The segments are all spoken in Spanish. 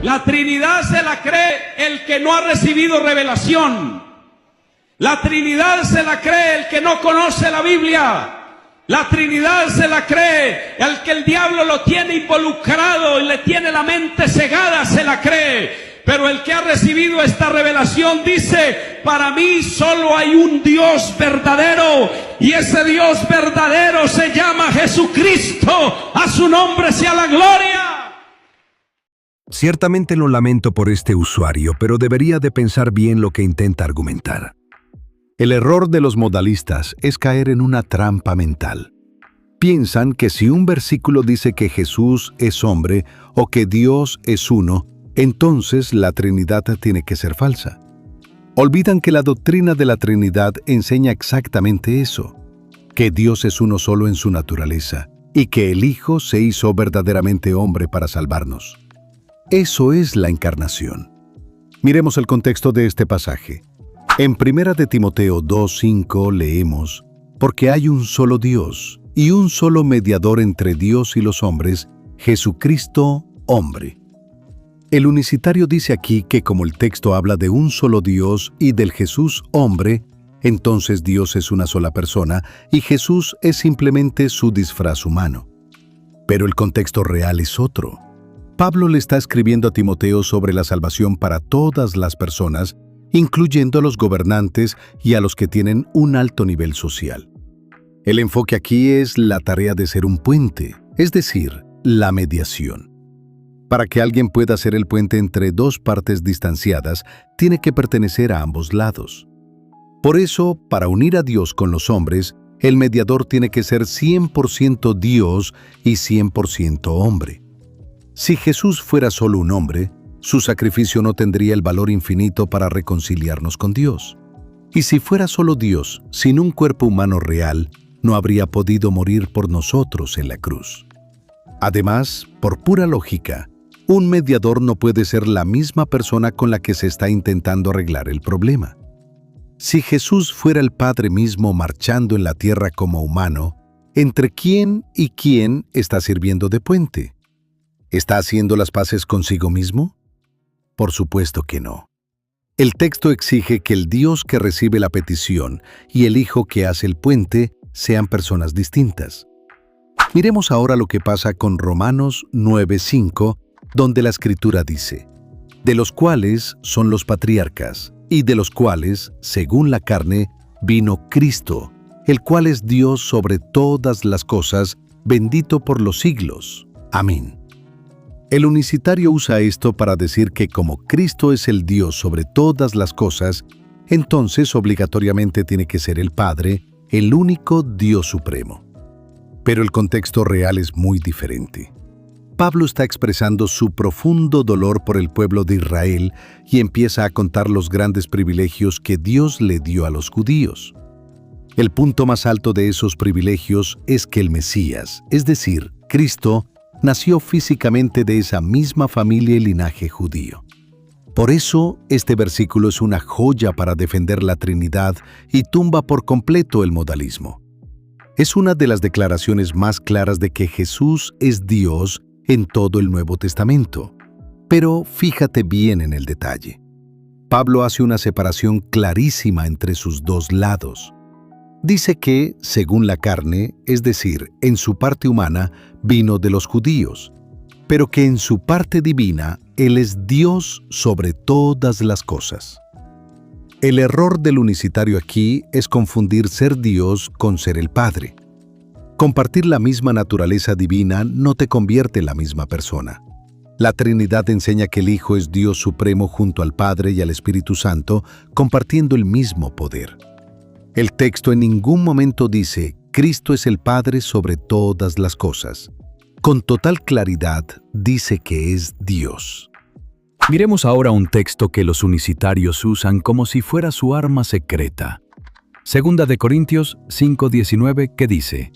La Trinidad se la cree el que no ha recibido revelación. La Trinidad se la cree el que no conoce la Biblia. La Trinidad se la cree el que el diablo lo tiene involucrado y le tiene la mente cegada, se la cree. Pero el que ha recibido esta revelación dice: para mí solo hay un Dios verdadero, y ese Dios verdadero se llama Jesucristo. A su nombre sea la gloria. Ciertamente lo lamento por este usuario, pero debería de pensar bien lo que intenta argumentar. El error de los modalistas es caer en una trampa mental. Piensan que si un versículo dice que Jesús es hombre o que Dios es uno, entonces la Trinidad tiene que ser falsa. Olvidan que la doctrina de la Trinidad enseña exactamente eso, que Dios es uno solo en su naturaleza y que el Hijo se hizo verdaderamente hombre para salvarnos. Eso es la encarnación. Miremos el contexto de este pasaje. En 1 de Timoteo 2:5 leemos: porque hay un solo Dios y un solo mediador entre Dios y los hombres, Jesucristo, hombre. El unicitario dice aquí que como el texto habla de un solo Dios y del Jesús hombre, entonces Dios es una sola persona y Jesús es simplemente su disfraz humano. Pero el contexto real es otro. Pablo le está escribiendo a Timoteo sobre la salvación para todas las personas, incluyendo a los gobernantes y a los que tienen un alto nivel social. El enfoque aquí es la tarea de ser un puente, es decir, la mediación. Para que alguien pueda ser el puente entre dos partes distanciadas, tiene que pertenecer a ambos lados. Por eso, para unir a Dios con los hombres, el mediador tiene que ser 100% Dios y 100% hombre. Si Jesús fuera solo un hombre, su sacrificio no tendría el valor infinito para reconciliarnos con Dios. Y si fuera solo Dios, sin un cuerpo humano real, no habría podido morir por nosotros en la cruz. Además, por pura lógica, un mediador no puede ser la misma persona con la que se está intentando arreglar el problema. Si Jesús fuera el Padre mismo marchando en la tierra como humano, ¿entre quién y quién está sirviendo de puente? ¿Está haciendo las paces consigo mismo? Por supuesto que no. El texto exige que el Dios que recibe la petición y el Hijo que hace el puente sean personas distintas. Miremos ahora lo que pasa con Romanos 9:5, donde la Escritura dice: de los cuales son los patriarcas, y de los cuales, según la carne, vino Cristo, el cual es Dios sobre todas las cosas, bendito por los siglos. Amén. El unicitario usa esto para decir que como Cristo es el Dios sobre todas las cosas, entonces obligatoriamente tiene que ser el Padre, el único Dios supremo. Pero el contexto real es muy diferente. Pablo está expresando su profundo dolor por el pueblo de Israel y empieza a contar los grandes privilegios que Dios le dio a los judíos. El punto más alto de esos privilegios es que el Mesías, es decir, Cristo, nació físicamente de esa misma familia y linaje judío. Por eso, este versículo es una joya para defender la Trinidad y tumba por completo el modalismo. Es una de las declaraciones más claras de que Jesús es Dios en todo el Nuevo Testamento. Pero fíjate bien en el detalle. Pablo hace una separación clarísima entre sus dos lados. Dice que, según la carne, es decir, en su parte humana, vino de los judíos, pero que en su parte divina, Él es Dios sobre todas las cosas. El error del unicitario aquí es confundir ser Dios con ser el Padre. Compartir la misma naturaleza divina no te convierte en la misma persona. La Trinidad enseña que el Hijo es Dios supremo junto al Padre y al Espíritu Santo, compartiendo el mismo poder. El texto en ningún momento dice, Cristo es el Padre sobre todas las cosas. Con total claridad dice que es Dios. Miremos ahora un texto que los unicitarios usan como si fuera su arma secreta. 2 de Corintios 5:19, que dice: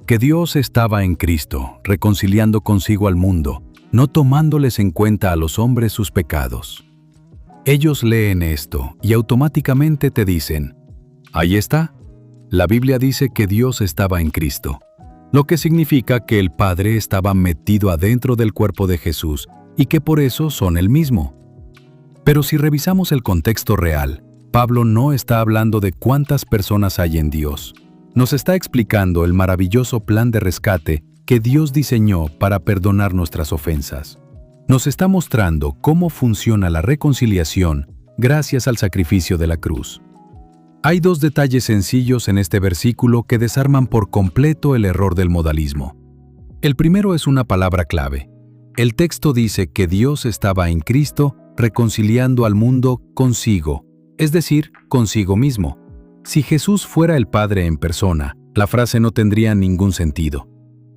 que Dios estaba en Cristo, reconciliando consigo al mundo, no tomándoles en cuenta a los hombres sus pecados. Ellos leen esto y automáticamente te dicen: ahí está. La Biblia dice que Dios estaba en Cristo, lo que significa que el Padre estaba metido adentro del cuerpo de Jesús y que por eso son el mismo. Pero si revisamos el contexto real, Pablo no está hablando de cuántas personas hay en Dios. Nos está explicando el maravilloso plan de rescate que Dios diseñó para perdonar nuestras ofensas. Nos está mostrando cómo funciona la reconciliación gracias al sacrificio de la cruz. Hay dos detalles sencillos en este versículo que desarman por completo el error del modalismo. El primero es una palabra clave. El texto dice que Dios estaba en Cristo reconciliando al mundo consigo, es decir, consigo mismo. Si Jesús fuera el Padre en persona, la frase no tendría ningún sentido.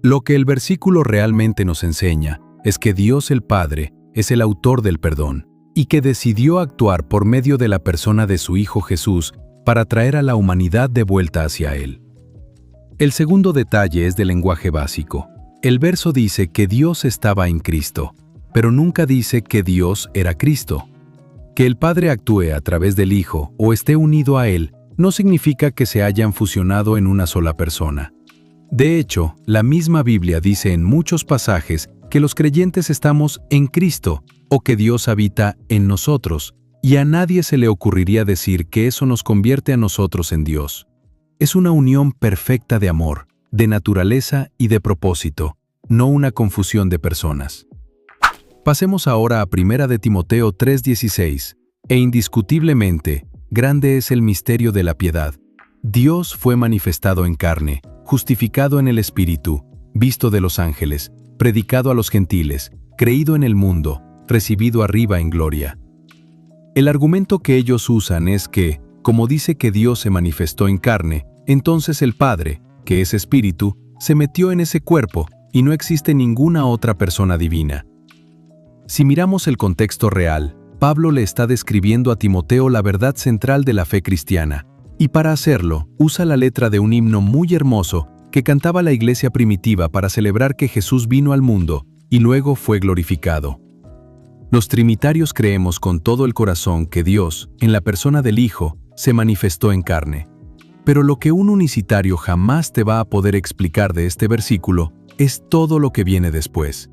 Lo que el versículo realmente nos enseña es que Dios el Padre es el autor del perdón y que decidió actuar por medio de la persona de su Hijo Jesús para traer a la humanidad de vuelta hacia Él. El segundo detalle es de lenguaje básico. El verso dice que Dios estaba en Cristo, pero nunca dice que Dios era Cristo. Que el Padre actúe a través del Hijo o esté unido a Él no significa que se hayan fusionado en una sola persona. De hecho, la misma Biblia dice en muchos pasajes que los creyentes estamos en Cristo o que Dios habita en nosotros, y a nadie se le ocurriría decir que eso nos convierte a nosotros en Dios. Es una unión perfecta de amor, de naturaleza y de propósito, no una confusión de personas. Pasemos ahora a 1 de Timoteo 3:16. E indiscutiblemente, grande es el misterio de la piedad. Dios fue manifestado en carne, justificado en el Espíritu, visto de los ángeles, predicado a los gentiles, creído en el mundo, recibido arriba en gloria. El argumento que ellos usan es que, como dice que Dios se manifestó en carne, entonces el Padre, que es Espíritu, se metió en ese cuerpo y no existe ninguna otra persona divina. Si miramos el contexto real, Pablo le está describiendo a Timoteo la verdad central de la fe cristiana, y para hacerlo, usa la letra de un himno muy hermoso que cantaba la iglesia primitiva para celebrar que Jesús vino al mundo y luego fue glorificado. Los trinitarios creemos con todo el corazón que Dios, en la persona del Hijo, se manifestó en carne. Pero lo que un unicitario jamás te va a poder explicar de este versículo es todo lo que viene después.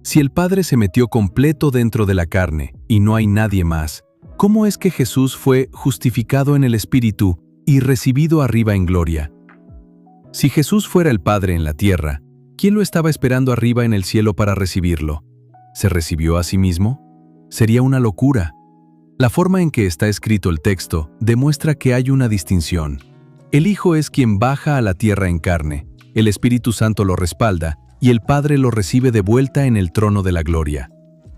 Si el Padre se metió completo dentro de la carne y no hay nadie más, ¿cómo es que Jesús fue justificado en el Espíritu y recibido arriba en gloria? Si Jesús fuera el Padre en la tierra, ¿quién lo estaba esperando arriba en el cielo para recibirlo? ¿Se recibió a sí mismo? Sería una locura. La forma en que está escrito el texto demuestra que hay una distinción. El Hijo es quien baja a la tierra en carne, el Espíritu Santo lo respalda y el Padre lo recibe de vuelta en el trono de la gloria.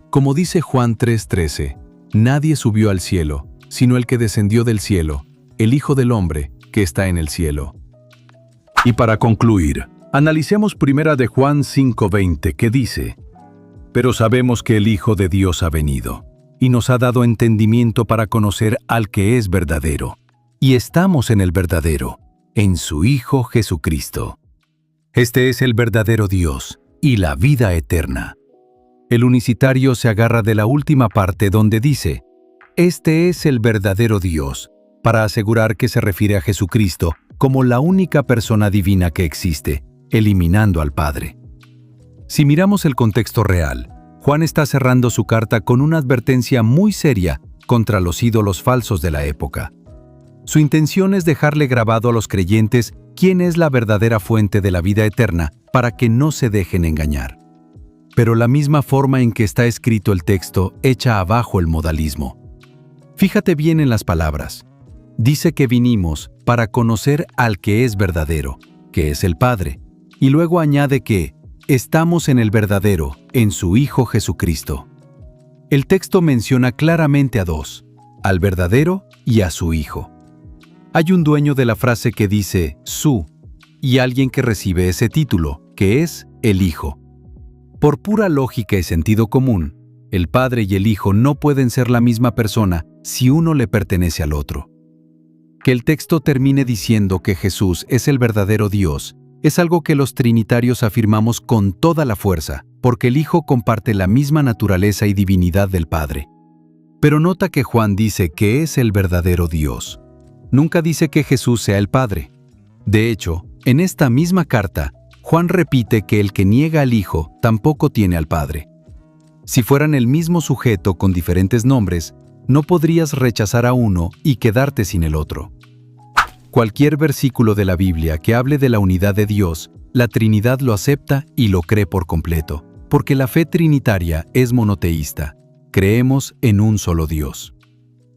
Como dice Juan 3:13, nadie subió al cielo, sino el que descendió del cielo, el Hijo del Hombre que está en el cielo. Y para concluir, analicemos 1 de Juan 5:20 que dice: Pero sabemos que el Hijo de Dios ha venido, y nos ha dado entendimiento para conocer al que es verdadero. Y estamos en el verdadero, en su Hijo Jesucristo. Este es el verdadero Dios y la vida eterna. El unicitario se agarra de la última parte donde dice: Este es el verdadero Dios, para asegurar que se refiere a Jesucristo como la única persona divina que existe, eliminando al Padre. Si miramos el contexto real, Juan está cerrando su carta con una advertencia muy seria contra los ídolos falsos de la época. Su intención es dejarle grabado a los creyentes quién es la verdadera fuente de la vida eterna para que no se dejen engañar. Pero la misma forma en que está escrito el texto echa abajo el modalismo. Fíjate bien en las palabras. Dice que vinimos para conocer al que es verdadero, que es el Padre, y luego añade que estamos en el verdadero, en su Hijo Jesucristo. El texto menciona claramente a dos, al verdadero y a su Hijo. Hay un dueño de la frase que dice su, y alguien que recibe ese título, que es el Hijo. Por pura lógica y sentido común, el Padre y el Hijo no pueden ser la misma persona si uno le pertenece al otro. Que el texto termine diciendo que Jesús es el verdadero Dios es algo que los trinitarios afirmamos con toda la fuerza, porque el Hijo comparte la misma naturaleza y divinidad del Padre. Pero nota que Juan dice que es el verdadero Dios. Nunca dice que Jesús sea el Padre. De hecho, en esta misma carta, Juan repite que el que niega al Hijo tampoco tiene al Padre. Si fueran el mismo sujeto con diferentes nombres, no podrías rechazar a uno y quedarte sin el otro. Cualquier versículo de la Biblia que hable de la unidad de Dios, la Trinidad lo acepta y lo cree por completo, porque la fe trinitaria es monoteísta. Creemos en un solo Dios.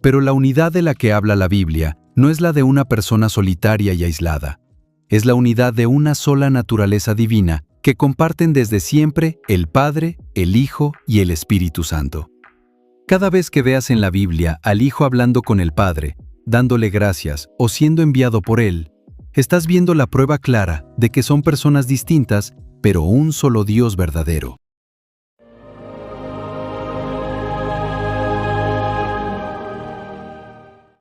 Pero la unidad de la que habla la Biblia no es la de una persona solitaria y aislada. Es la unidad de una sola naturaleza divina que comparten desde siempre el Padre, el Hijo y el Espíritu Santo. Cada vez que veas en la Biblia al Hijo hablando con el Padre, dándole gracias o siendo enviado por Él, estás viendo la prueba clara de que son personas distintas, pero un solo Dios verdadero.